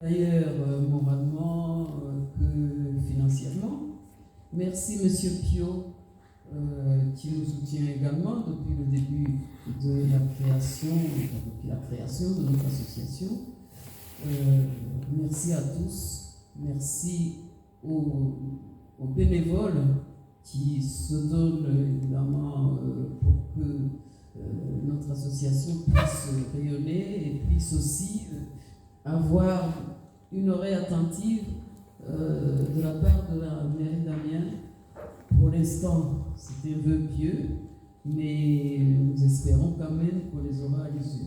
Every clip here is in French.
D'ailleurs, moralement que financièrement. Merci Monsieur Pio qui nous soutient également depuis le début de la création, de notre association. Merci à tous. Merci aux bénévoles qui se donnent évidemment pour que notre association puisse rayonner et puisse aussi avoir une oreille attentive de la part de la mairie d'Amiens. Pour l'instant, c'est un vœu pieux, mais nous espérons quand même qu'on les aura à l'usure.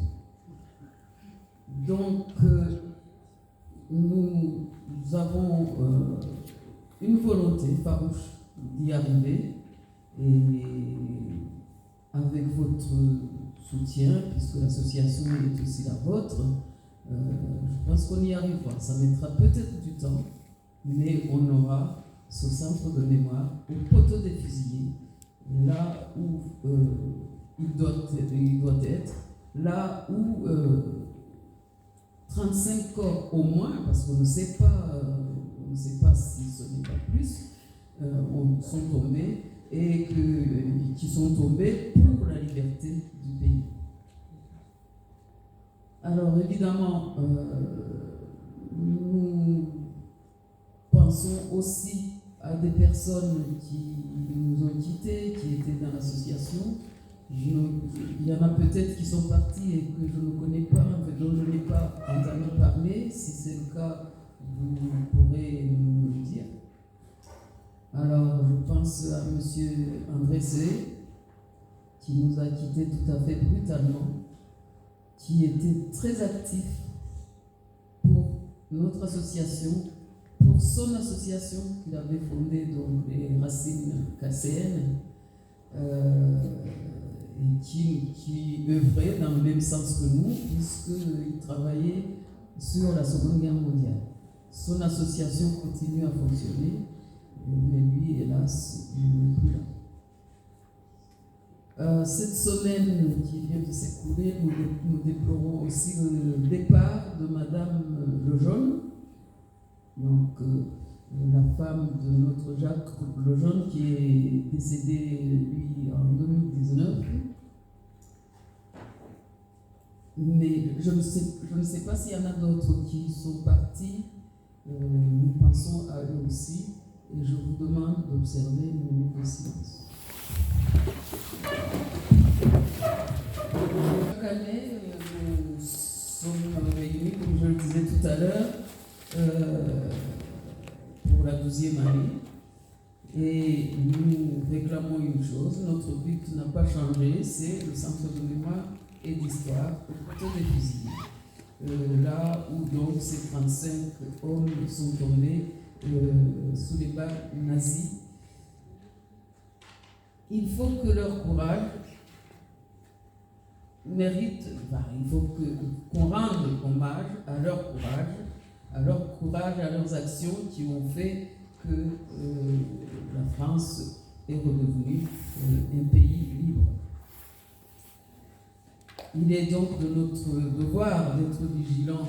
Donc, nous avons une volonté farouche d'y arriver, et avec votre soutien, puisque l'association est aussi la vôtre, je pense qu'on y arrivera. Ça mettra peut-être du temps, mais on aura ce centre de mémoire au poteau des fusillés, là où il doit être, là où 35 corps au moins, parce qu'on ne sait pas si ce n'est pas plus, sont tombés et qui sont tombés pour la liberté du pays. Alors évidemment, nous pensons aussi à des personnes qui nous ont quittés, qui étaient dans l'association. Il y en a peut-être qui sont partis et que je ne connais pas, dont je n'ai pas entendu parler. Si c'est le cas, vous pourrez nous le dire. Alors, je pense à M. André Sey, qui nous a quittés tout à fait brutalement, qui était très actif pour notre association, pour son association qu'il avait fondée, donc les Racines KCN, et qui œuvrait dans le même sens que nous, puisqu'il travaillait sur la Seconde Guerre mondiale. Son association continue à fonctionner, mais lui, hélas, il n'est plus là. Cette semaine qui vient de s'écouler, nous déplorons aussi le départ de Madame Lejeune, donc la femme de notre Jacques Lejeune, qui est décédé, lui, en 2019. Mais je ne sais pas s'il y en a d'autres qui sont partis. Nous pensons à eux aussi, et je vous demande d'observer une minute de silence. Chaque année, nous sommes réunis, comme je le disais tout à l'heure, pour la 12e année, et nous réclamons une chose. Notre but n'a pas changé, c'est le centre de mémoire et d'histoire au poteau des fusillés, là où donc ces 35 hommes sont tombés sous les balles nazies. Il faut que leur courage mérite, il faut qu'on rende hommage à leur courage, à leurs actions qui ont fait que la France est redevenue un pays libre. Il est donc de notre devoir d'être vigilants,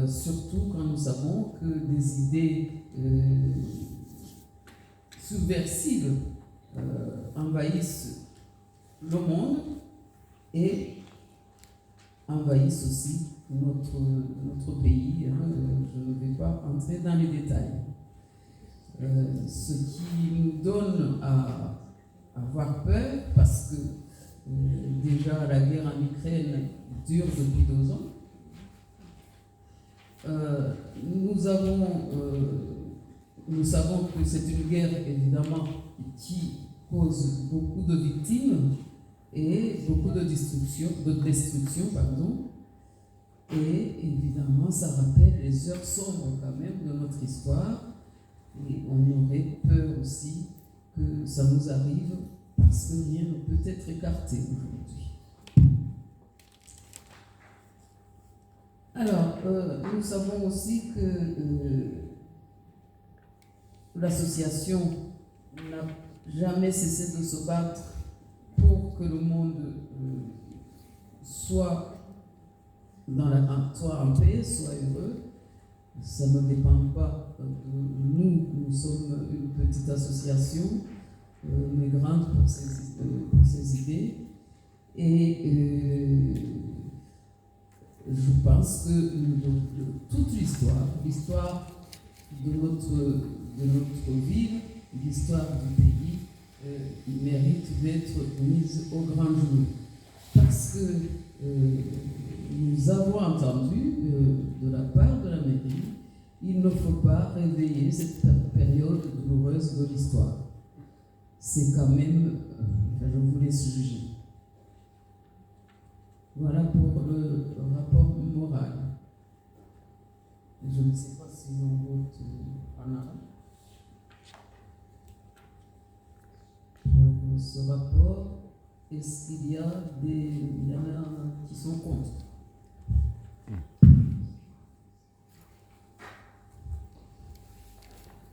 surtout quand nous savons que des idées subversives envahissent le monde et envahissent aussi notre pays. Je ne vais pas entrer dans les détails. Ce qui nous donne à avoir peur, parce que déjà la guerre en Ukraine dure depuis 2 ans. Nous savons que c'est une guerre évidemment qui cause beaucoup de victimes et beaucoup de destruction, et évidemment ça rappelle les heures sombres quand même de notre histoire, et on aurait peur aussi que ça nous arrive, parce que rien ne peut être écarté aujourd'hui. Alors, nous savons aussi que l'association n'a jamais cessé de se battre pour que le monde soit en paix, soit heureux, ça ne dépend pas de nous. Nous sommes une petite association, mais grande pour ces idées. Et je pense que toute l'histoire de notre ville, l'histoire du pays, mérite d'être mise au grand jour. Parce que nous avons entendu de la part de la mairie, il ne faut pas réveiller cette période douloureuse de l'histoire. C'est quand même, je voulais juger. Voilà pour le rapport moral. Je ne sais pas si on vote en arabe. Pour ce rapport, est-ce qu'il y en a qui sont contre?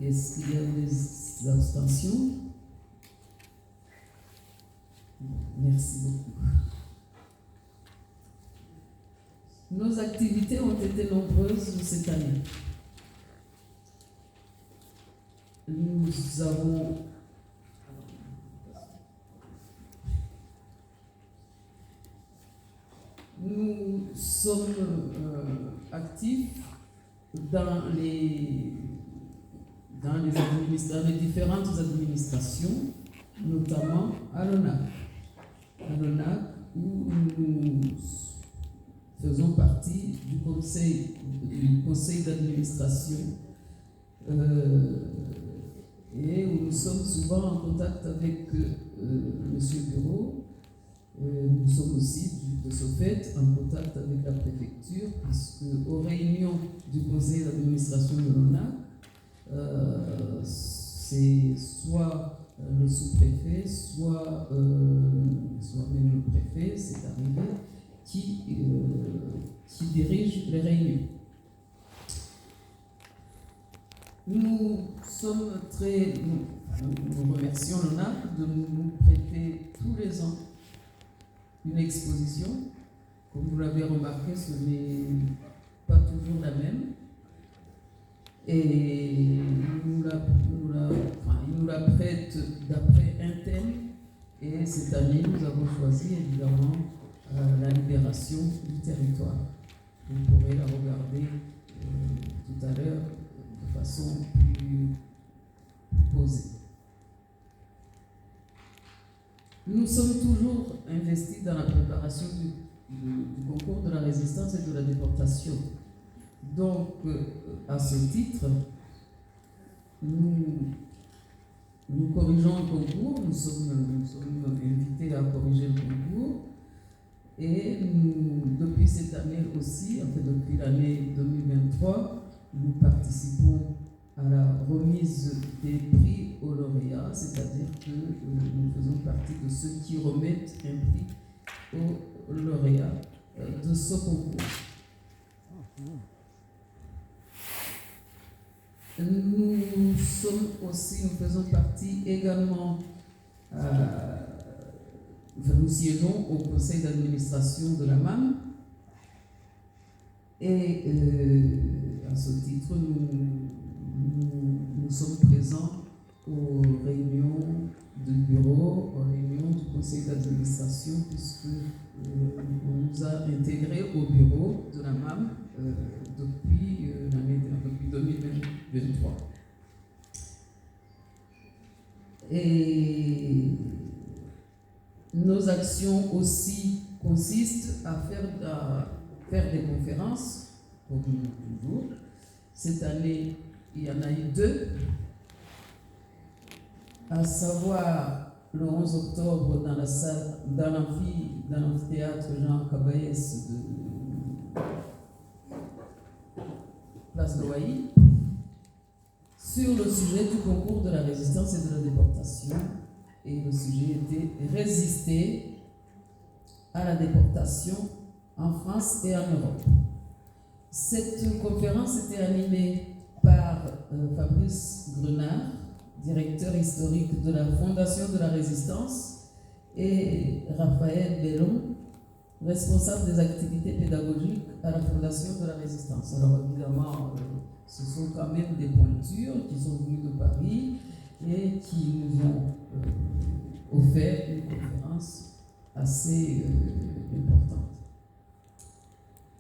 Est-ce qu'il y a des abstentions? Merci beaucoup. Nos activités ont été nombreuses cette année. Nous sommes actifs dans les différentes administrations, notamment à l'ONAC. À l'ONAC, où nous faisons partie du conseil d'administration et où nous sommes souvent en contact avec M. Bureau. Nous sommes aussi, de ce fait, en contact avec la préfecture, puisque aux réunions du conseil d'administration de l'ONAC, c'est soit le sous-préfet, soit même le préfet, c'est arrivé, qui dirige les réunions. Nous remercions l'ONAC de nous prêter tous les ans une exposition. Comme vous l'avez remarqué, ce n'est pas toujours la même. Et il nous la prête d'après un thème. Et cette année, nous avons choisi évidemment la libération du territoire. Vous pourrez la regarder tout à l'heure de façon plus posée. Nous sommes toujours investis dans la préparation du concours de la résistance et de la déportation. Donc, à ce titre, nous corrigeons le concours, nous sommes invités à corriger le concours. Et depuis cette année aussi, en fait depuis l'année 2023, nous participons à la remise des prix aux lauréats, c'est-à-dire que nous faisons partie de ceux qui remettent un prix aux lauréats de ce concours. Nous faisons partie également, nous siégeons au conseil d'administration de la MAM et à ce titre, nous sommes présents aux réunions du bureau, aux réunions du conseil d'administration, puisque on nous a intégrés au bureau de la MAM depuis 2023. Et nos actions aussi consistent à faire des conférences, comme toujours. Cette année, il y en a eu 2, à savoir le 11 octobre dans la salle, dans l'amphithéâtre Jean Cabaès de Place Loailly, sur le sujet du concours de la résistance et de la déportation. Et le sujet était résister à la déportation en France et en Europe. Cette conférence était animée par Fabrice Grenard, directeur historique de la Fondation de la Résistance, et Raphaël Bellon, responsable des activités pédagogiques à la Fondation de la Résistance. Alors évidemment, sont quand même des pointures qui sont venues de Paris et qui nous ont offert une conférence assez importante.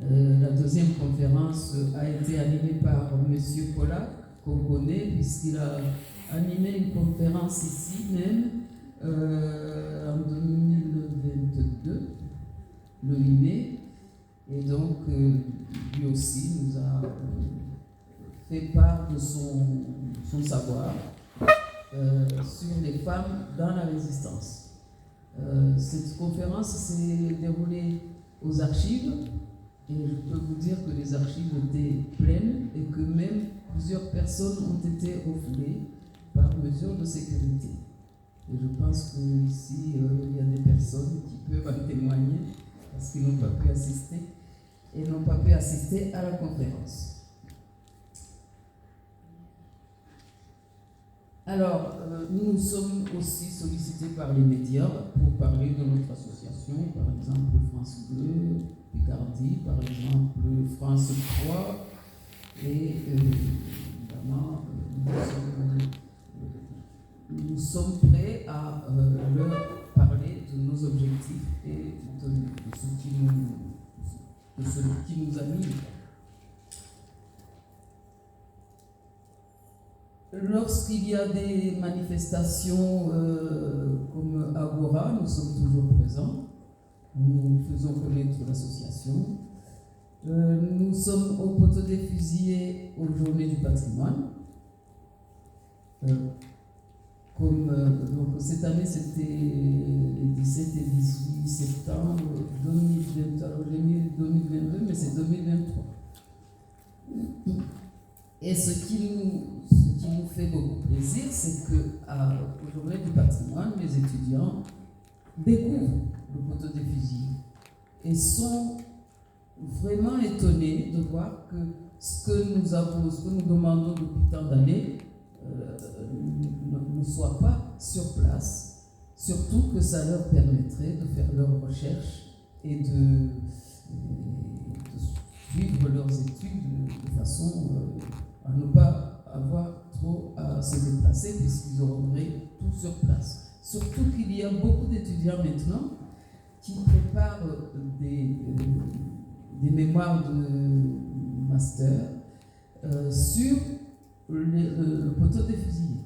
La deuxième conférence a été animée par M. Polak, qu'on connaît, puisqu'il a animé une conférence ici même en 2022, le 8 mai. Et donc, lui aussi nous a fait part de son savoir sur les femmes dans la résistance. Cette conférence s'est déroulée aux archives, et je peux vous dire que les archives étaient pleines et que même plusieurs personnes ont été refoulées par mesure de sécurité. Et je pense qu'ici, il y a des personnes qui peuvent en témoigner parce qu'ils n'ont pas pu assister et n'ont pas pu assister à la conférence. Alors, nous sommes aussi sollicités par les médias pour parler de notre association, par exemple France Bleu, Picardie, par exemple France 3, et évidemment, nous sommes prêts à leur parler de nos objectifs et de ce qui nous anime. Lorsqu'il y a des manifestations comme Agora, nous sommes toujours présents. Nous faisons connaître l'association. Nous sommes au poteau des fusillés aux Journées du patrimoine. Donc cette année, c'était les 17 et 18 septembre 2022. Alors j'ai mis 2022, mais c'est 2023. Et ce qui nous fait beaucoup plaisir, c'est qu'aux Journées du patrimoine, les étudiants découvrent le poteau des fusillés et sont vraiment étonnés de voir que ce que nous demandons depuis tant d'années ne soit pas sur place, surtout que ça leur permettrait de faire leurs recherches et de suivre leurs études de façon à ne pas avoir trop à se déplacer puisqu'ils auraient tout sur place. Surtout qu'il y a beaucoup d'étudiants maintenant qui préparent des mémoires de master sur le poteau des fusillés.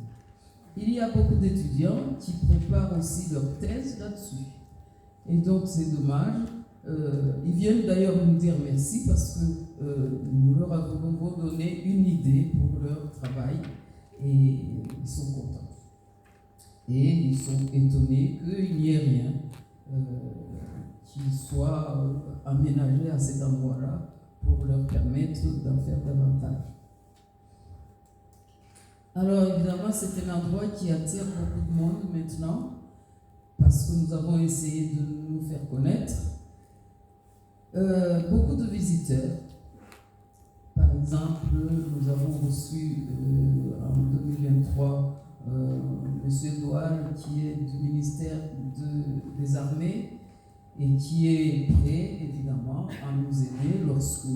Il y a beaucoup d'étudiants qui préparent aussi leur thèse là-dessus. Et donc c'est dommage. Ils viennent d'ailleurs nous dire merci parce que nous leur avons donné une idée pour leur travail et ils sont contents. Et ils sont étonnés qu'il n'y ait rien qui soit aménagé à cet endroit-là pour leur permettre d'en faire davantage. Alors évidemment, c'est un endroit qui attire beaucoup de monde maintenant parce que nous avons essayé de nous faire connaître. Beaucoup de visiteurs. Par exemple, nous avons reçu en 2023 M. Doual, qui est du ministère des Armées et qui est prêt, évidemment, à nous aider lorsque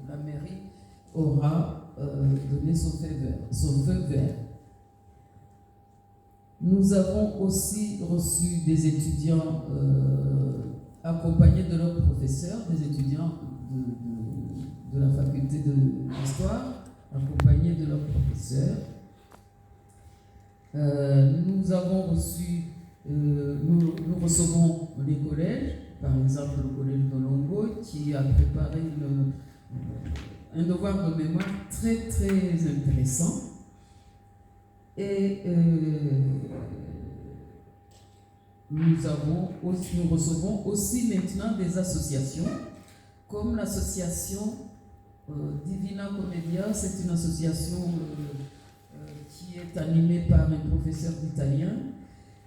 la mairie aura donné son feu vert. Nous avons aussi reçu des étudiants accompagnés de leurs professeurs, des étudiants de la faculté d'histoire, accompagnés de leurs professeurs. Nous avons reçu, nous recevons les collèges, par exemple le collège de Longo, qui a préparé un devoir de mémoire très très intéressant. Et nous recevons aussi maintenant des associations, comme l'association Divina Commedia. C'est une association qui est animée par un professeur d'italien,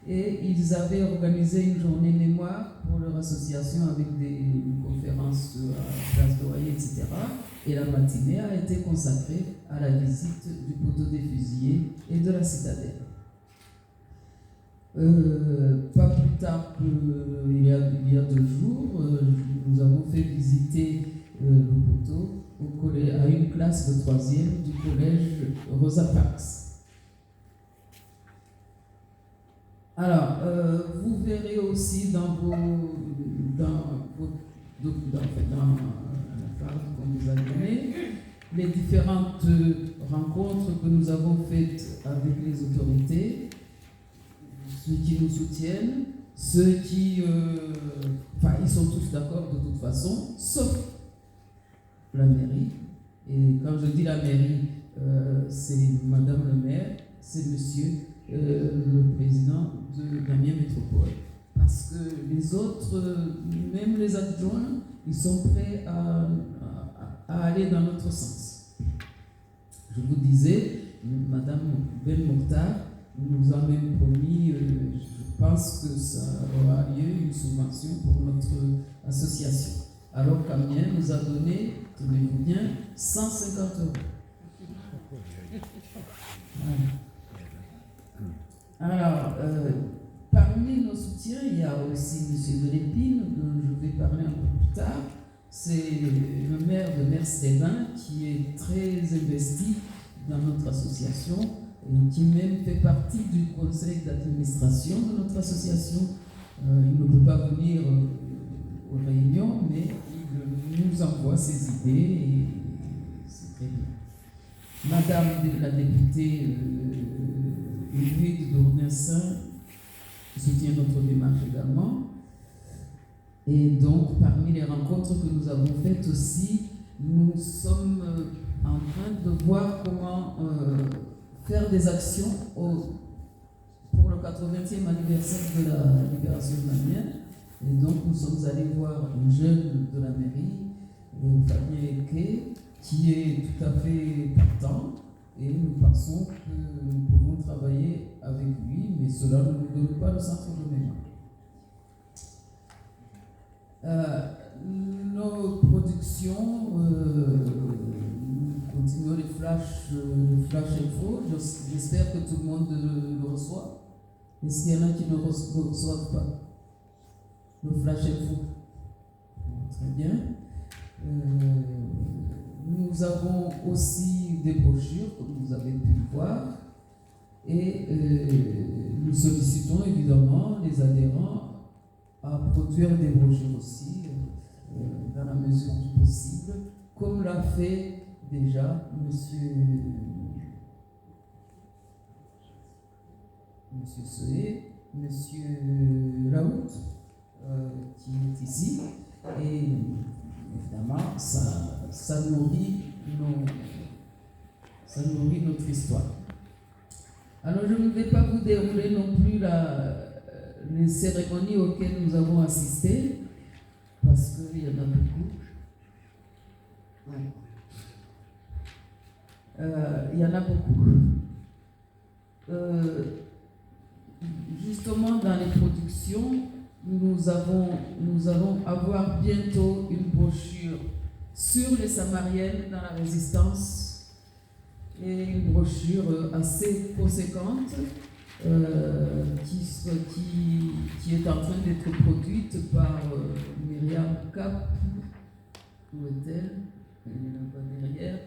et ils avaient organisé une journée mémoire pour leur association avec des conférences à Place d'Oreiller, etc. Et la matinée a été consacrée à la visite du poteau des fusillés et de la citadelle. Pas plus tard qu'il y a 2 jours, nous avons fait visiter le poteau à une classe de 3e du collège Rosa Parks. Alors, vous verrez aussi dans la carte qu'on vous a donnée les différentes rencontres que nous avons faites avec les autorités, ceux qui nous soutiennent, ceux qui... ils sont tous d'accord de toute façon, sauf la mairie. Et quand je dis la mairie, c'est Madame le maire, c'est Monsieur le président de Damiens Métropole. Parce que les autres, même les adjoints, ils sont prêts à aller dans notre sens. Je vous disais, Madame Ben Mokhtar nous a même promis, je pense que ça aura lieu, une subvention pour notre association. Alors qu'Amiens nous a donné, tenez-vous bien, 150 euros. Voilà. Alors, parmi nos soutiens, il y a aussi M. Delépine, dont je vais parler un peu plus tard. C'est le maire de Mers-les-Bains qui est très investi dans notre association et qui même fait partie du conseil d'administration de notre association. Il ne peut pas venir aux réunions, mais il nous envoie ses idées et c'est très bien. Madame la députée Ingrid Dournessin soutient notre démarche également. Et donc, parmi les rencontres que nous avons faites aussi, nous sommes en train de voir comment faire des actions pour le 80e anniversaire de la libération de l'Amiens. Et donc, nous sommes allés voir un jeune de la mairie, Fabien Eke, qui est tout à fait partant. Et nous pensons que nous pouvons travailler avec lui, mais cela ne nous donne pas le centre de mémoire. Nos productions, nous continuons les flash info. J'espère que tout le monde le reçoit. Est-ce qu'il y en a qui ne reçoivent pas le flash info? Très bien. Nous avons aussi des brochures, comme vous avez pu le voir, et nous sollicitons évidemment les adhérents à produire des brochures aussi, dans la mesure du possible, comme l'a fait déjà Monsieur Seué, Monsieur Laout, qui est ici, et évidemment, ça nourrit notre histoire. Alors, je ne vais pas vous dérouler non plus les cérémonies auxquelles nous avons assisté, parce qu'il y en a beaucoup. Il y en a beaucoup. Justement, dans les productions, nous allons avoir bientôt une brochure sur les Samariennes dans la résistance, et une brochure assez conséquente qui est en train d'être produite par Myriam Cap. Où est-elle? Elle est là-bas derrière.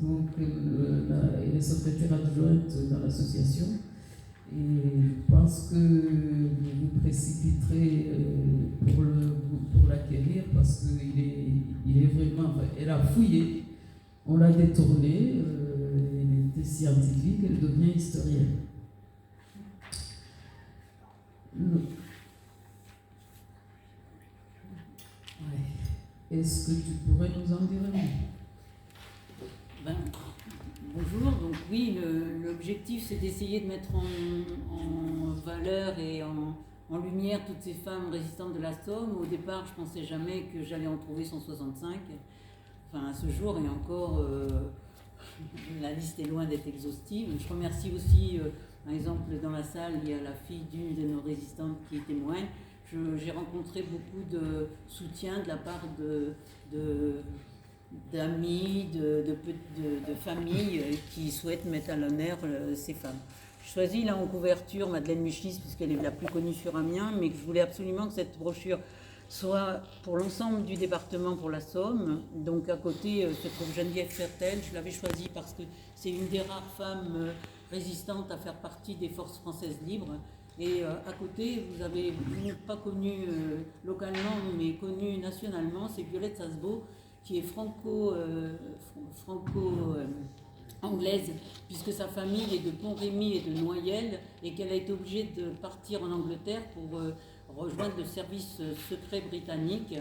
Donc, elle est secrétaire adjointe dans l'association. Et je pense que vous vous précipiterez pour l'acquérir parce qu'il est vraiment... Enfin, elle a fouillé, on l'a détourné, elle était scientifique, elle devient historienne. Est-ce que tu pourrais nous en dire un mot? Bonjour, donc oui, l'objectif c'est d'essayer de mettre en valeur et en lumière toutes ces femmes résistantes de la Somme. Au départ, je ne pensais jamais que j'allais en trouver 165. Enfin, à ce jour, et encore, la liste est loin d'être exhaustive. Je remercie aussi, par exemple, dans la salle, il y a la fille d'une de nos résistantes qui témoigne. J'ai rencontré beaucoup de soutien de la part d'amis, de familles qui souhaitent mettre à l'honneur ces femmes. Je choisis là en couverture Madeleine Muchlis, puisqu'elle est la plus connue sur Amiens, mais je voulais absolument que cette brochure soit pour l'ensemble du département pour la Somme. Donc à côté se trouve Geneviève Fertel. Je l'avais choisie parce que c'est une des rares femmes résistantes à faire partie des forces françaises libres. Et à côté, vous avez pas connu localement, mais connu nationalement, c'est Violette Sasbo, qui est franco-anglaise, puisque sa famille est de Pont-Rémy et de Noyelles, et qu'elle a été obligée de partir en Angleterre pour rejoindre le service secret britannique,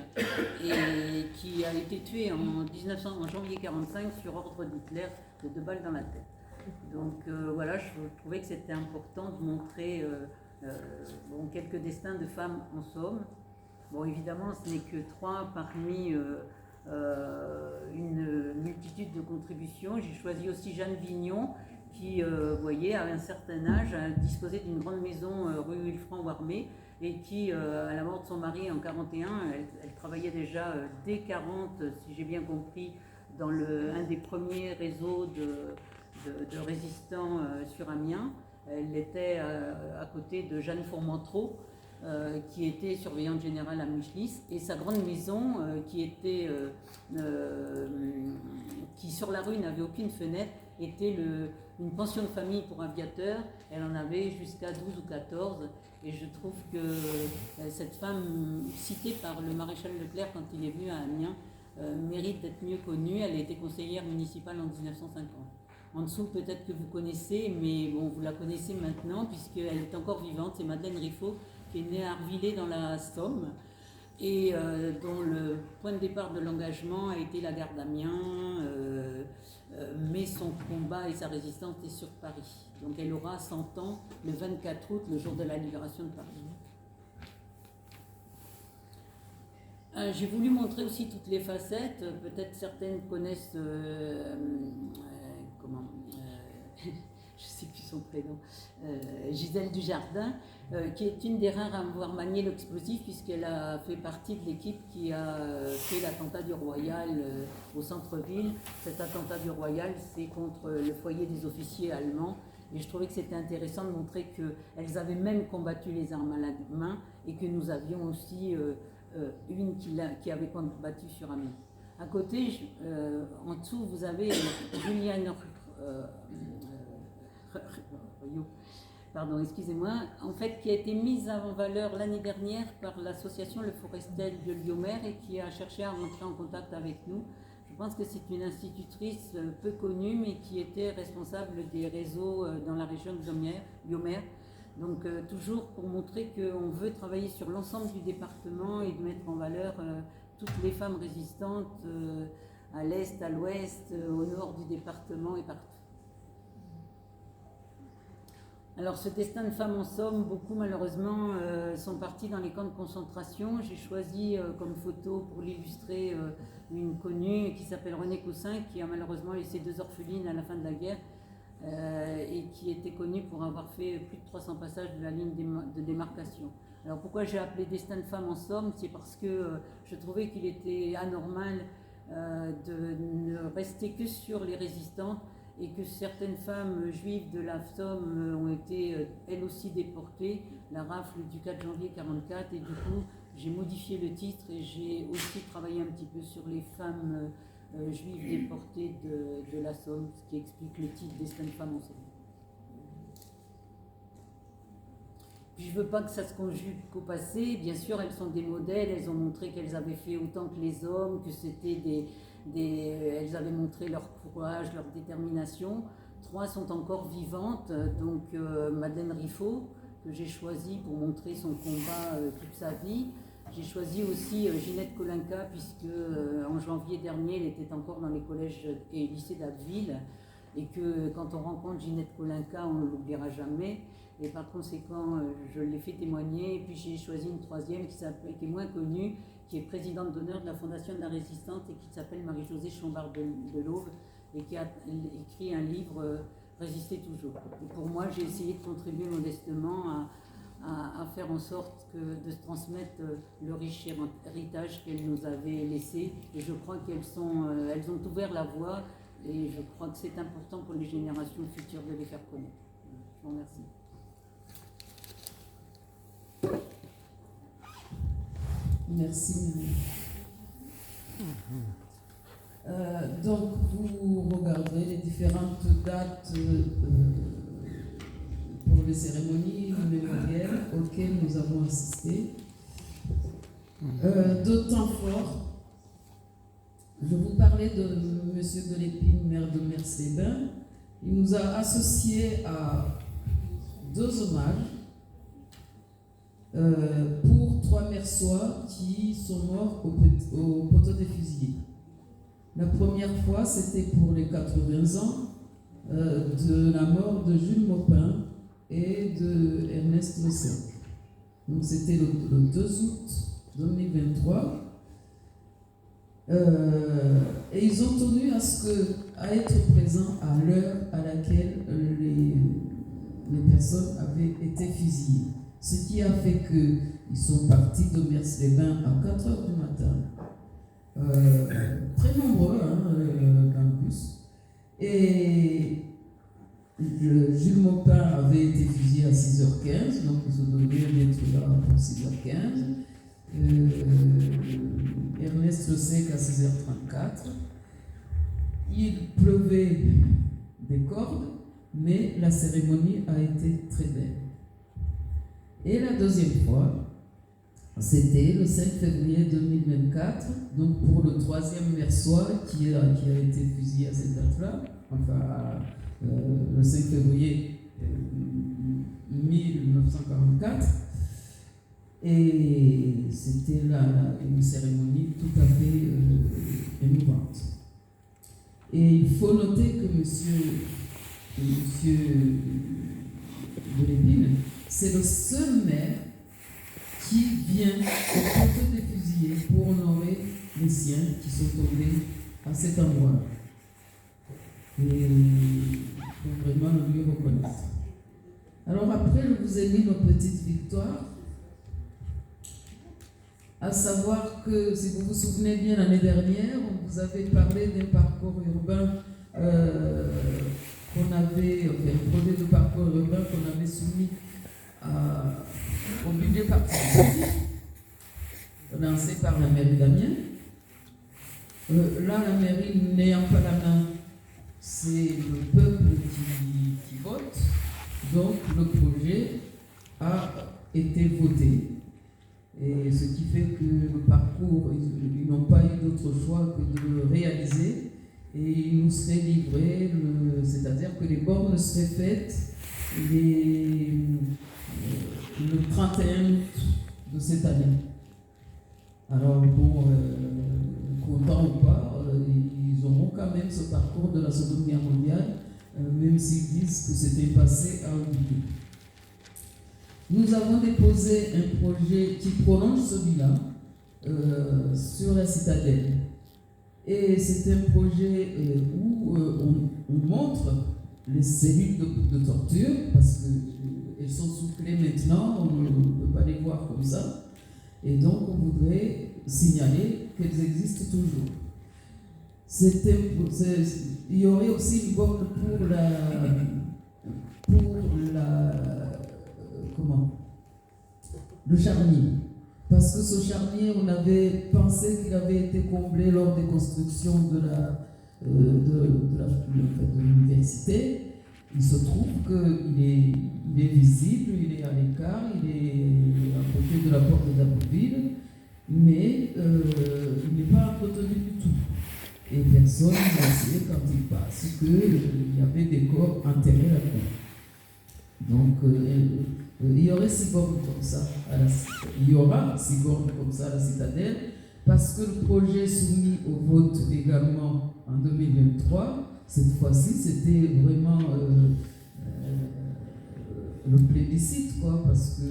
et qui a été tuée en janvier 1945 sur ordre d'Hitler de 2 balles dans la tête. Donc voilà, je trouvais que c'était important de montrer quelques destins de femmes en Somme. Bon, évidemment, ce n'est que 3 parmi une multitude de contributions. J'ai choisi aussi Jeanne Vignon, qui, vous voyez, à un certain âge, a disposé d'une grande maison rue Villefranc-Warmé, et qui, à la mort de son mari en 1941, elle travaillait déjà dès 1940, si j'ai bien compris, dans un des premiers réseaux de résistants sur Amiens. Elle était à côté de Jeanne Fourmentreau, qui était surveillante générale à Mechlis, et sa grande maison, qui sur la rue n'avait aucune fenêtre, était une pension de famille pour aviateurs. Elle en avait jusqu'à 12 ou 14, et je trouve que cette femme, citée par le maréchal Leclerc quand il est venu à Amiens, mérite d'être mieux connue. Elle a été conseillère municipale en 1950. En dessous, peut-être que vous connaissez, mais bon, vous la connaissez maintenant, puisqu'elle est encore vivante. C'est Madeleine Riffaut, qui est née à Arvillers dans la Somme, et dont le point de départ de l'engagement a été la gare d'Amiens, mais son combat et sa résistance est sur Paris. Donc elle aura 100 ans le 24 août, le jour de la libération de Paris. J'ai voulu montrer aussi toutes les facettes. Peut-être certaines connaissent je ne sais plus son prénom, Gisèle Dujardin, qui est une des rares à avoir manié l'explosif, puisqu'elle a fait partie de l'équipe qui a fait l'attentat du Royal au centre-ville. Cet attentat du Royal, c'est contre le foyer des officiers allemands, et je trouvais que c'était intéressant de montrer qu'elles avaient même combattu les armes à la main, et que nous avions aussi une qui avait combattu sur Amiens. À côté, en dessous, vous avez Juliane en fait, qui a été mise en valeur l'année dernière par l'association Le Forestel de Lyomer, et qui a cherché à rentrer en contact avec nous. Je pense que c'est une institutrice peu connue, mais qui était responsable des réseaux dans la région de Lyomer. Donc toujours pour montrer qu'on veut travailler sur l'ensemble du département et de mettre en valeur toutes les femmes résistantes à l'est, à l'ouest, au nord du département et partout. Alors ce destin de femmes en Somme, beaucoup malheureusement sont partis dans les camps de concentration. J'ai choisi comme photo pour l'illustrer une connue qui s'appelle Renée Caussin, qui a malheureusement laissé 2 orphelines à la fin de la guerre, et qui était connue pour avoir fait plus de 300 passages de la ligne de démarcation. Alors pourquoi j'ai appelé Destin de femme en Somme? C'est parce que je trouvais qu'il était anormal de ne rester que sur les résistantes, et que certaines femmes juives de la Somme ont été elles aussi déportées, la rafle du 4 janvier 1944, et du coup j'ai modifié le titre et j'ai aussi travaillé un petit peu sur les femmes juives déportées de la Somme, ce qui explique le titre Destin de femme en Somme. Puis je ne veux pas que ça se conjugue qu'au passé. Bien sûr, elles sont des modèles, elles ont montré qu'elles avaient fait autant que les hommes, que c'était elles avaient montré leur courage, leur détermination. 3 sont encore vivantes, donc Madeleine Riffaut, que j'ai choisie pour montrer son combat toute sa vie. J'ai choisi aussi Ginette Kolinka, puisque en janvier dernier, elle était encore dans les collèges et lycées d'Abbeville, et que quand on rencontre Ginette Kolinka, on ne l'oubliera jamais. Et par conséquent, je l'ai fait témoigner. Et puis j'ai choisi une 3e qui est moins connue, qui est présidente d'honneur de la Fondation de la Résistante, et qui s'appelle Marie-Josée Chambard de l'Aube, et qui a écrit un livre Résister toujours. Et pour moi, j'ai essayé de contribuer modestement à faire en sorte de se transmettre le riche héritage qu'elles nous avaient laissé. Et je crois elles ont ouvert la voie, et je crois que c'est important pour les générations futures de les faire connaître. Je vous remercie. Merci, donc, vous regarderez les différentes dates pour les cérémonies mémorielles auxquelles nous avons assisté. D'autant fort, je vous parlais de M. Delépine, maire de Mers-les-Bains. Il nous a associés à 2 hommages pour 3 Mersois qui sont morts au poteau des fusillés. La première fois, c'était pour les 80 ans de la mort de Jules Maupin et de Ernest Le Sec. Donc c'était le 2 août 2023. Et ils ont tenu à être présents à l'heure à laquelle les personnes avaient été fusillées. Ce qui a fait qu'ils sont partis de Mers-les-Bains à 4 h du matin. Très nombreux dans le bus. Et Jules Maupin avait été fusillé à 6h15, donc ils devaient être là pour 6h15. Ernest Le Sec à 6h34. Il pleuvait des cordes, mais la cérémonie a été très belle. Et la deuxième fois, c'était le 5 février 2024, donc pour le 3e Mersois qui a été fusillé à cette date-là, enfin le 5 février 1944. Et c'était une cérémonie tout à fait émouvante. Et il faut noter que monsieur Delépine, c'est le seul maire qui vient au poteau des fusillés pour honorer les siens qui sont tombés à cet endroit. Et il faut vraiment lui reconnaître. Alors après, je vous ai mis nos petites victoires. À savoir que, si vous vous souvenez bien, l'année dernière, on vous avait parlé d'un parcours urbain un projet de parcours urbain qu'on avait soumis au budget participatif, lancé par la mairie d'Amiens. Là, la mairie n'ayant pas la main, c'est le peuple qui vote, donc le projet a été voté. Et ce qui fait que le parcours, ils n'ont pas eu d'autre choix que de le réaliser et il nous serait livré, c'est-à-dire que les bornes seraient faites le 31 août de cette année. Alors bon, content ou pas, ils auront quand même ce parcours de la Seconde Guerre mondiale, même s'ils disent que c'était passé à oublier. Nous avons déposé un projet qui prolonge celui-là sur la citadelle. Et c'est un projet où on montre les cellules de torture, parce qu'elles sont sous clé maintenant, on ne peut pas les voir comme ça. Et donc on voudrait signaler qu'elles existent toujours. Il y aurait aussi une borne le charnier. Parce que ce charnier, on avait pensé qu'il avait été comblé lors des constructions de l'université. Il se trouve qu'il est visible, il est à l'écart, il est à côté de la porte d'Abbeville, mais il n'est pas entretenu du tout. Et personne ne sait quand il passe qu'il y avait des corps enterrés là-dedans. Donc, il y aurait 6 bornes comme ça il y aura 6 bornes comme ça à la citadelle, parce que le projet soumis au vote également en 2023, cette fois-ci, c'était vraiment le plébiscite, quoi, parce que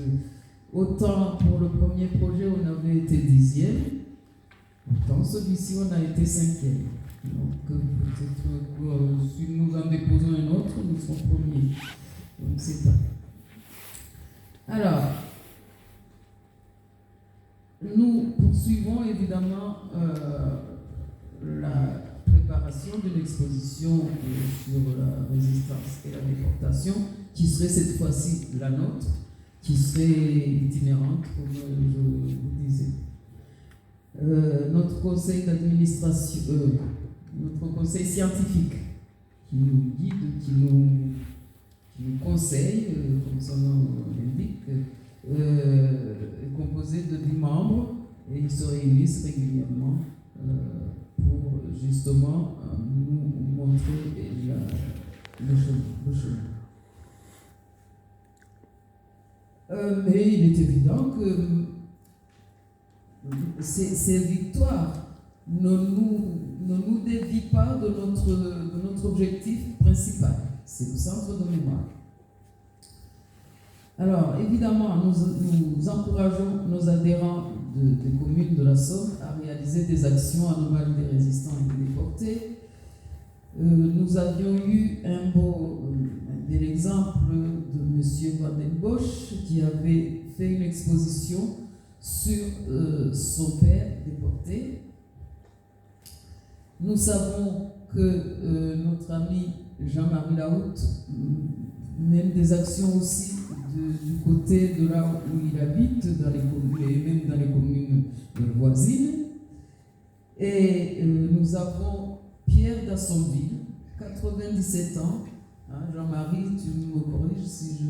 autant pour le premier projet, on avait été 10e, autant celui-ci, on a été 5e. Donc, peut-être si nous en déposons un autre, nous serons premiers. Donc, c'est pas. Alors, nous poursuivons évidemment la préparation d'une exposition sur la résistance et la déportation, qui serait cette fois-ci la nôtre, qui serait itinérante, comme je vous disais. notre conseil d'administration, notre conseil scientifique, qui nous guide, qui nous conseille, comme son nom l'indique, est composé de 10 membres et ils se réunissent régulièrement pour justement nous montrer le chemin. Mais il est évident que ces victoires ne nous dévient pas de notre objectif principal, c'est le centre de mémoire. Alors, évidemment, nous encourageons nos adhérents des communes de la Somme à réaliser des actions en hommage des résistants et des déportés. Nous avions eu un bel exemple de M. Van den Bosch qui avait fait une exposition sur son père déporté. Nous savons que notre ami Jean-Marie Lahout mène des actions aussi du côté de là où il habite, dans les communes, et même dans les communes voisines. Et nous avons Pierre d'Assonville, 97 ans. Hein, Jean-Marie, tu me corriges si je...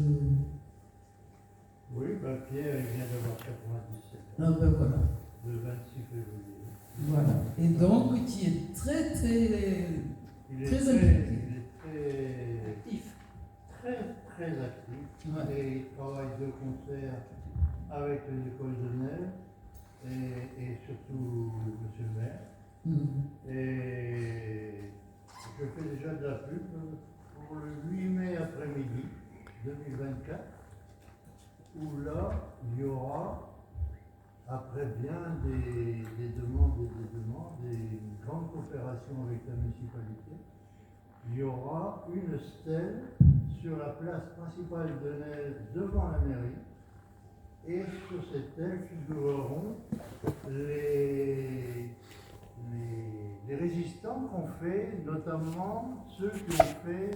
Oui, Pierre, il vient d'avoir 97 ans. Ah ben voilà. Le 26 février. Voilà. Et donc, qui est très impliqué. Il est actif. Très actif. Ouais. Et il travaille de concert avec les écoles de Nel et surtout M. le maire. Et je fais déjà de la pub pour le 8 mai après-midi 2024, où là, il y aura, après bien des demandes et des demandes, des grandes coopérations avec la municipalité, il y aura une stèle sur la place principale de Nel devant la mairie. Et sur cette stèle figureront les résistants qu'ont fait, notamment ceux qui ont fait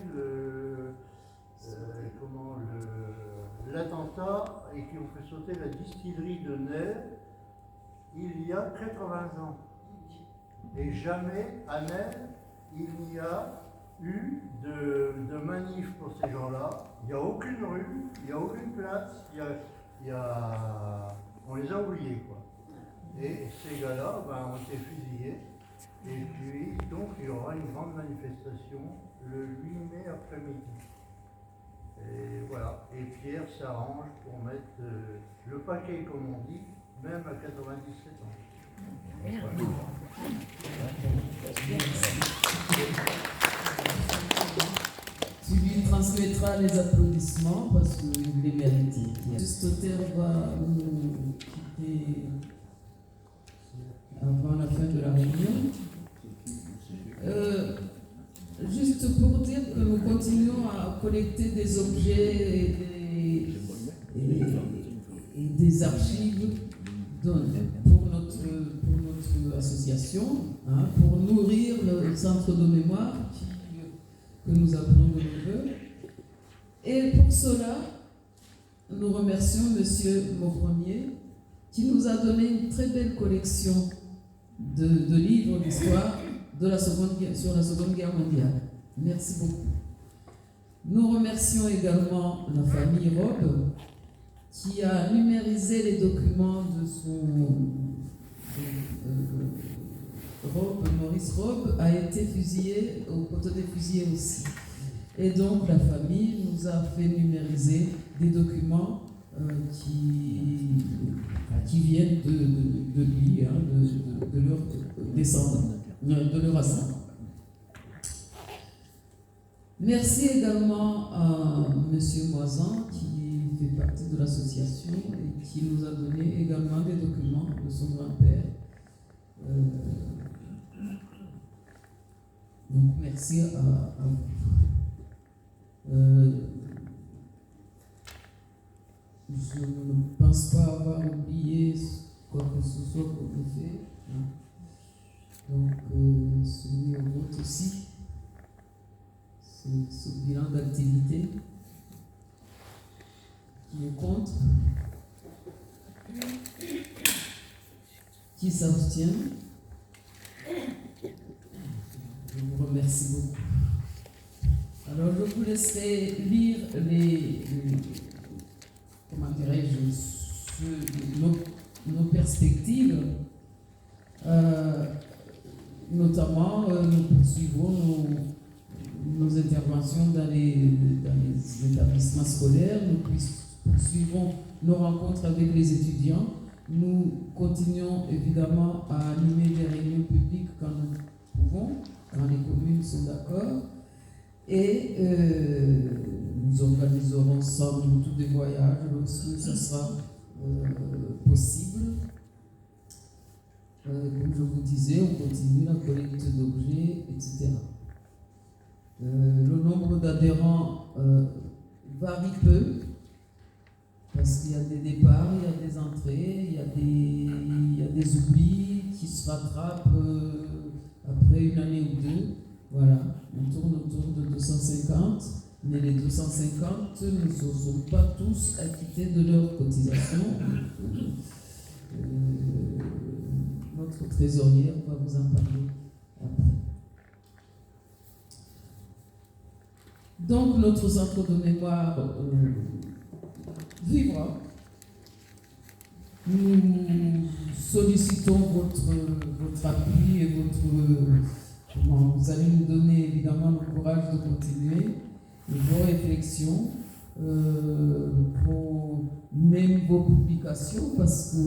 l'attentat et qui ont fait sauter la distillerie de Nel il y a 80 ans. Et jamais à Nel, il n'y a eu de manif pour ces gens-là. Il n'y a aucune rue, il n'y a aucune place, on les a oubliés, quoi. Et ces gars-là ont été fusillés. Et puis, donc, il y aura une grande manifestation le 8 mai après-midi. Et voilà. Et Pierre s'arrange pour mettre le paquet, comme on dit, même à 97 ans. Voilà. Tu lui transmettras les applaudissements parce qu'il les mérite. Juste Terre va nous quitter avant la fin de la réunion. Juste pour dire que nous continuons à collecter des objets et des archives pour notre association, hein, pour nourrir le centre de mémoire que nous appelons de nos voeux. Et pour cela, nous remercions M. Maugrenier qui nous a donné une très belle collection de livres d'histoire sur la Seconde Guerre mondiale. Merci beaucoup. Nous remercions également la famille Robe qui a numérisé les documents de Maurice Robe a été fusillé au poteau des fusillés aussi. Et donc la famille nous a fait numériser des documents qui viennent de lui, hein, de leurs descendants, de leurs ascendants. Merci également à M. Moisan qui fait partie de l'association et qui nous a donné également des documents de son grand-père. Donc merci à vous. Je ne pense pas avoir oublié quoi que ce soit qu'on ait fait. Hein. Donc, celui au vote aussi. C'est ce bilan d'activité. Qui est contre? Qui s'abstient? Je vous remercie beaucoup. Alors, je vous laisserai lire comment dirais-je, nos perspectives. Notamment, nous poursuivrons nos interventions dans les établissements scolaires, nous poursuivrons nos rencontres avec les étudiants. Nous continuons évidemment à animer des réunions publiques quand nous pouvons, quand les communes sont d'accord. Et nous organiserons sans doute des voyages lorsque ce sera possible. Comme je vous disais, on continue la collecte d'objets, etc. Le nombre d'adhérents varie peu, parce qu'il y a des départs, il y a des entrées, il y a des oublis qui se rattrapent après une année ou deux. Voilà, on tourne autour de 250, mais les 250 ne se sont pas tous acquittés de leur cotisation. Notre trésorière va vous en parler après. Donc, notre centre de mémoire vivra. Nous sollicitons votre appui et vous allez nous donner évidemment le courage de continuer vos réflexions, même vos publications, parce que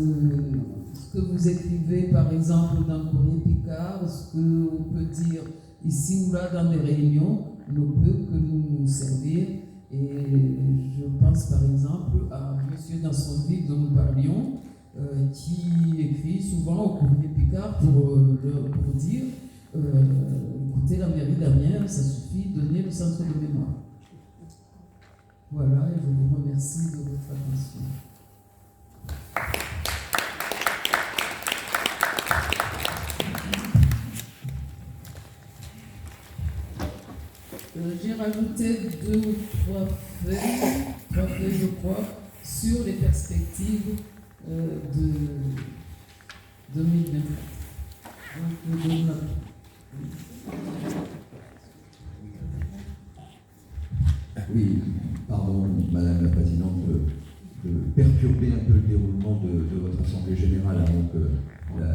ce que vous écrivez par exemple dans le Courrier Picard, ce qu'on peut dire ici ou là dans des réunions, ne peut que nous servir. Et je pense par exemple à M. Dansonville dont nous parlions, qui écrit souvent au Courrier Picard pour dire écoutez, la mairie d'Amiens, ça suffit, donnez le centre de mémoire. Voilà, et je vous remercie de votre attention. J'ai rajouté 2 ou 3 feuilles, je crois, sur les perspectives de 2024. Oui, pardon, Madame la Présidente, de perturber un peu le déroulement de votre Assemblée Générale avant que la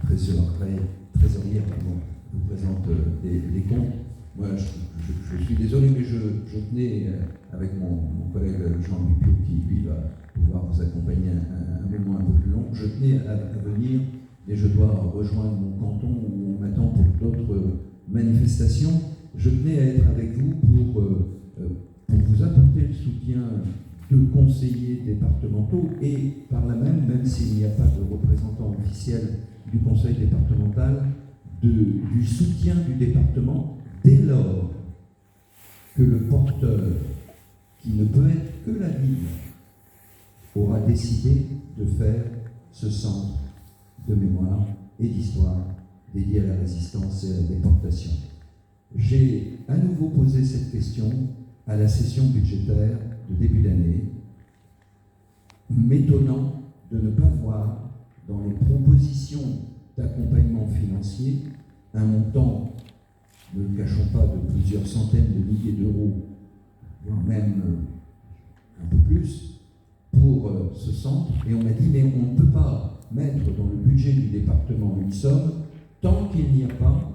trésorière vous présente les comptes. Moi, je suis désolé, mais je tenais, avec mon collègue Jean-Louis Piot, qui lui va pouvoir vous accompagner un moment un peu plus long, je tenais à venir, et je dois rejoindre mon canton où on m'attend pour d'autres manifestations. Je tenais à être avec vous pour vous apporter le soutien de conseillers départementaux et par là même s'il n'y a pas de représentant officiel du conseil départemental, du soutien du département dès lors que le porteur, qui ne peut être que la ville, aura décidé de faire ce centre de mémoire et d'histoire dédié à la résistance et à la déportation. J'ai à nouveau posé cette question à la session budgétaire de début d'année, m'étonnant de ne pas voir dans les propositions d'accompagnement financier un montant, ne le cachons pas, de plusieurs centaines de milliers d'euros, voire même un peu plus, pour ce centre. Et on m'a dit, mais on ne peut pas mettre dans le budget du département une somme tant qu'il n'y a pas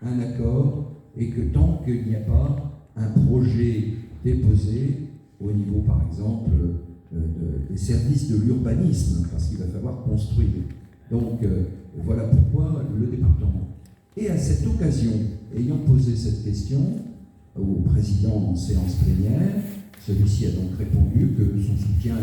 un accord et que tant qu'il n'y a pas un projet déposé au niveau, par exemple, des services de l'urbanisme, parce qu'il va falloir construire. Donc, voilà pourquoi le département. Et à cette occasion, ayant posé cette question au président en séance plénière, celui-ci a donc répondu que son soutien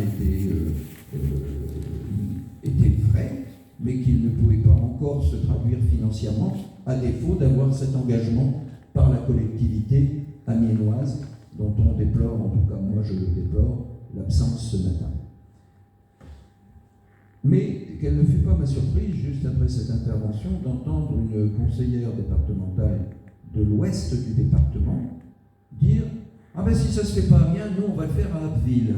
était vrai, mais qu'il ne pouvait pas encore se traduire financièrement, à défaut d'avoir cet engagement par la collectivité amiénoise, dont on déplore, en tout cas moi je le déplore, l'absence ce matin. Mais quelle ne fut pas ma surprise, juste après cette intervention, d'entendre une conseillère départementale de l'ouest du département dire « Ah ben si ça se fait pas bien, nous on va le faire à Abbeville ».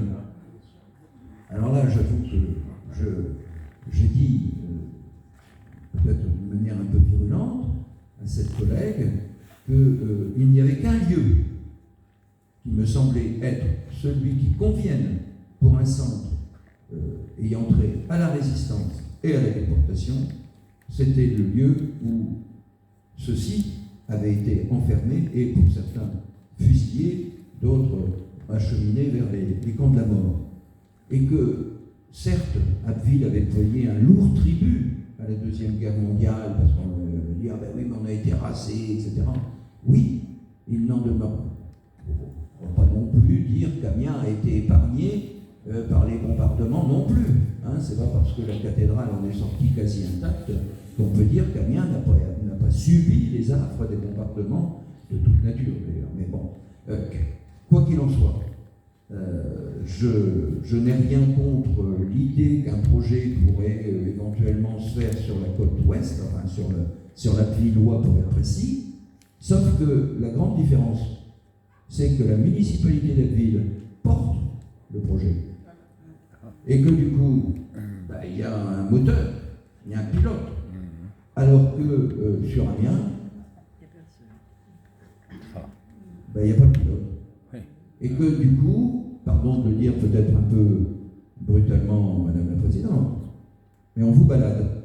Alors là, j'avoue que j'ai dit peut-être d'une manière un peu virulente, à cette collègue qu'il n'y avait qu'un lieu qui me semblait être celui qui convienne pour un centre ayant trait à la résistance et à la déportation, c'était le lieu où ceux-ci avaient été enfermés et pour certains fusillés, d'autres acheminés vers les camps de la mort. Et que, certes, Abbeville avait payé un lourd tribut à la Deuxième Guerre mondiale, parce qu'on dit « Ah ben oui, mais on a été rasés, etc. » Oui, il n'en demeure. On ne va pas non plus dire qu'Amiens a été épargné par les bombardements non plus. Hein, c'est pas parce que la cathédrale en est sortie quasi intacte qu'on peut dire qu'Amiens n'a pas subi les affres des bombardements de toute nature d'ailleurs. Mais bon, quoi qu'il en soit, je n'ai rien contre l'idée qu'un projet pourrait éventuellement se faire sur la côte ouest, enfin sur la Lillois pour être précis, sauf que la grande différence, c'est que la municipalité d'Abbeville porte le projet. Et que du coup, il y a un moteur, il y a un pilote. Alors que sur Amiens, il n'y a pas de pilote. Et que du coup, pardon de le dire peut-être un peu brutalement, Madame la Présidente, mais on vous balade.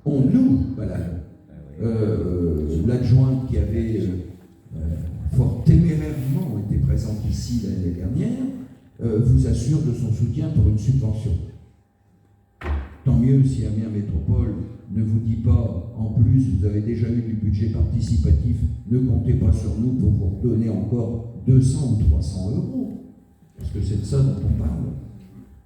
On nous balade. L'adjointe qui avait fort témérairement été présente ici l'année dernière vous assure de son soutien pour une subvention. Tant mieux si Amiens Métropole ne vous dit pas, en plus, vous avez déjà eu du budget participatif, ne comptez pas sur nous pour vous redonner encore 200 ou 300 euros, parce que c'est de ça dont on parle.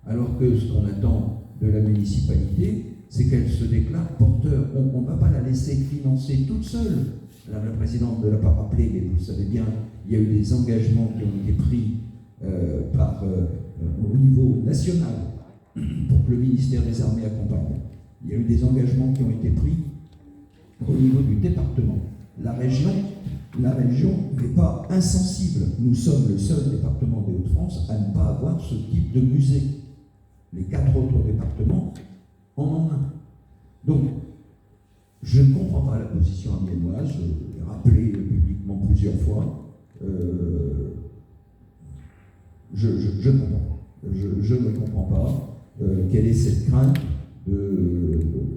Alors que ce qu'on attend de la municipalité, c'est qu'elle se déclare porteur. On ne va pas la laisser financer toute seule. Madame la Présidente ne l'a pas rappelé, mais vous savez bien, il y a eu des engagements qui ont été pris au niveau national pour que le ministère des Armées accompagne. Il y a eu des engagements qui ont été pris au niveau du département. La région n'est pas insensible. Nous sommes le seul département des Hauts-de-France à ne pas avoir ce type de musée. Les 4 autres départements en ont un. Donc, je ne comprends pas la position amiénoise, je l'ai rappelé publiquement plusieurs fois. Je ne comprends pas. Je ne comprends pas quelle est cette crainte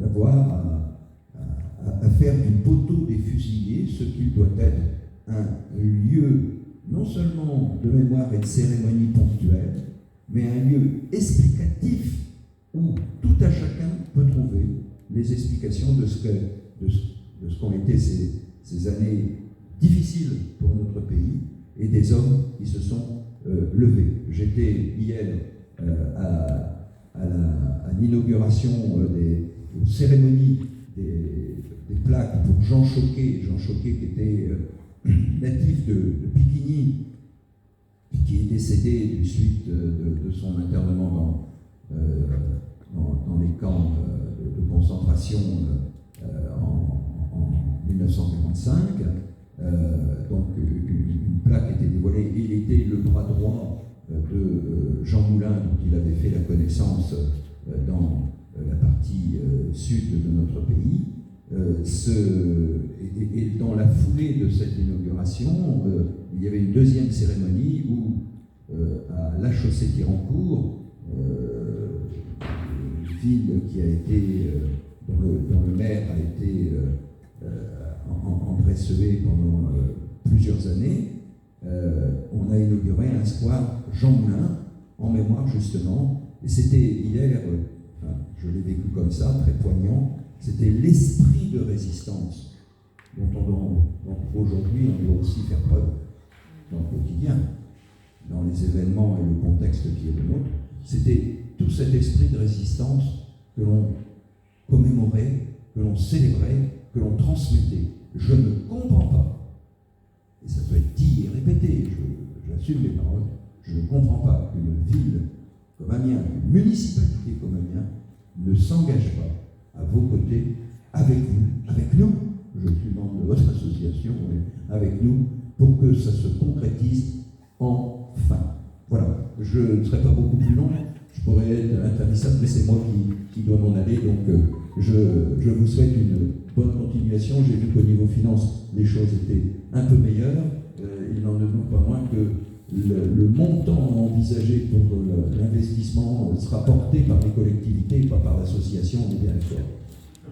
d'avoir à faire du poteau des fusillés ce qu'il doit être un lieu non seulement de mémoire et de cérémonie ponctuelle, mais un lieu explicatif où tout à chacun peut trouver les explications de ce qu'ont été ces années difficiles pour notre pays et des hommes qui se sont levés. J'étais hier à l'inauguration des cérémonies des plaques pour Jean Choquet qui était natif de Piquigny, qui est décédé du suite de son internement dans les camps de concentration en 1945. Donc une plaque était dévoilée. Il était le bras droit de Jean Moulin, dont il avait fait la connaissance dans la partie sud de notre pays. Et dans la foulée de cette inauguration, il y avait une deuxième cérémonie où, à La Chaussée-Thirancourt, une ville qui a été, dont le maire a été André Sevé pendant plusieurs années, on a inauguré un square Jean Moulin en mémoire justement, et c'était hier, je l'ai vécu comme ça, très poignant, c'était l'esprit de résistance dont aujourd'hui on doit aussi faire preuve dans le quotidien, dans les événements et le contexte qui est le nôtre. C'était tout cet esprit de résistance que l'on commémorait, que l'on célébrait, que l'on transmettait. Je ne comprends pas, et ça peut être dit et répété, j'assume mes paroles, je ne comprends pas qu'une ville comme Amiens, une municipalité comme Amiens, ne s'engage pas à vos côtés, avec vous, avec nous. Je suis membre de votre association, avec nous, pour que ça se concrétise enfin. Voilà, je ne serai pas beaucoup plus long, je pourrais être interminable, mais c'est moi qui dois m'en aller, donc je vous souhaite une bonne continuation. J'ai vu qu'au niveau finance, les choses étaient un peu meilleures. Il n'en demeure pas moins que le montant envisagé pour l'investissement sera porté par les collectivités et pas par l'association, on est bien d'accord.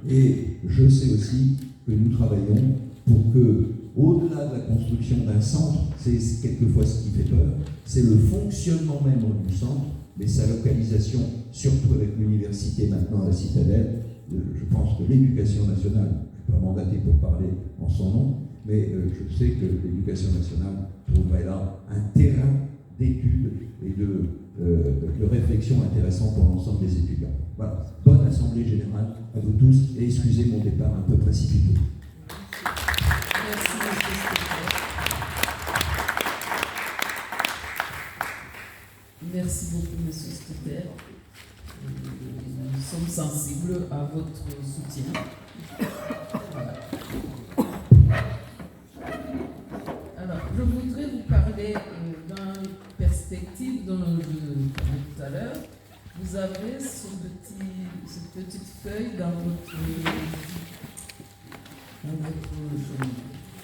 Et je sais aussi que nous travaillons pour que, au-delà de la construction d'un centre, c'est quelquefois ce qui fait peur, c'est le fonctionnement même du centre, mais sa localisation, surtout avec l'université maintenant à la Citadelle. Je pense que l'éducation nationale, je ne suis pas mandaté pour parler en son nom, mais je sais que l'éducation nationale trouverait là un terrain d'études et de réflexion intéressant pour l'ensemble des étudiants. Voilà. Bonne assemblée générale à vous tous et excusez mon départ un peu précipité. Merci, monsieur Stéphane. Merci beaucoup, monsieur Stéphane. Nous sommes sensibles à votre soutien. Voilà. Alors, je voudrais vous parler dans les perspectives dont je parlais tout à l'heure. Vous avez cette petite feuille dans votre